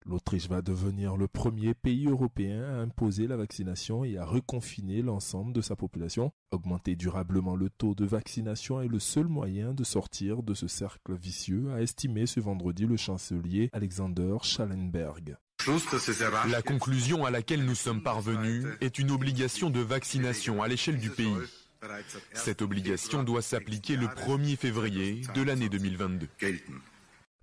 L'Autriche va devenir le premier pays européen à imposer la vaccination et à reconfiner l'ensemble de sa population. Augmenter durablement le taux de vaccination est le seul moyen de sortir de ce cercle vicieux, a estimé ce vendredi le chancelier Alexander Schallenberg. La conclusion à laquelle nous sommes parvenus est une obligation de vaccination à l'échelle du pays. Cette obligation doit s'appliquer le 1er février de l'année 2022.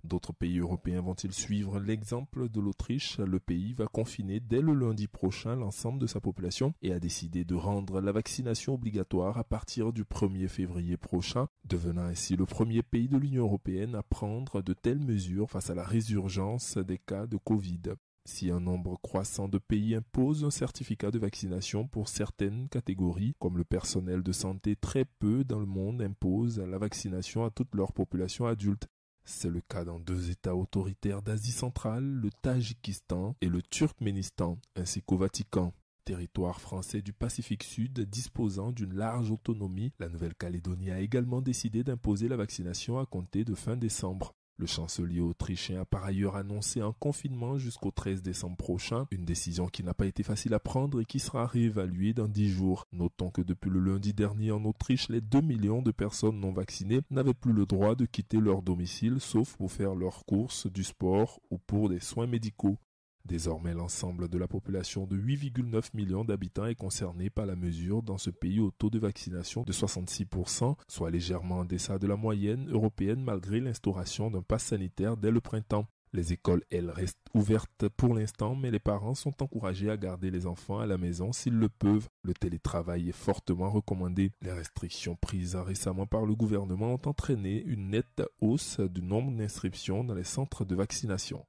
D'autres pays européens vont-ils suivre l'exemple de l'Autriche? Le pays va confiner dès le lundi prochain l'ensemble de sa population et a décidé de rendre la vaccination obligatoire à partir du 1er février prochain, devenant ainsi le premier pays de l'Union européenne à prendre de telles mesures face à la résurgence des cas de Covid. Si un nombre croissant de pays impose un certificat de vaccination pour certaines catégories, comme le personnel de santé, très peu dans le monde imposent la vaccination à toute leur population adulte. C'est le cas dans 2 États autoritaires d'Asie centrale, le Tadjikistan et le Turkménistan, ainsi qu'au Vatican. Territoire français du Pacifique Sud disposant d'une large autonomie, la Nouvelle-Calédonie a également décidé d'imposer la vaccination à compter de fin décembre. Le chancelier autrichien a par ailleurs annoncé un confinement jusqu'au 13 décembre prochain, une décision qui n'a pas été facile à prendre et qui sera réévaluée dans 10 jours. Notons que depuis le lundi dernier en Autriche, les 2 millions de personnes non vaccinées n'avaient plus le droit de quitter leur domicile, sauf pour faire leurs courses, du sport ou pour des soins médicaux. Désormais, l'ensemble de la population de 8,9 millions d'habitants est concerné par la mesure dans ce pays au taux de vaccination de 66%, soit légèrement en deçà de la moyenne européenne malgré l'instauration d'un pass sanitaire dès le printemps. Les écoles, elles, restent ouvertes pour l'instant, mais les parents sont encouragés à garder les enfants à la maison s'ils le peuvent. Le télétravail est fortement recommandé. Les restrictions prises récemment par le gouvernement ont entraîné une nette hausse du nombre d'inscriptions dans les centres de vaccination.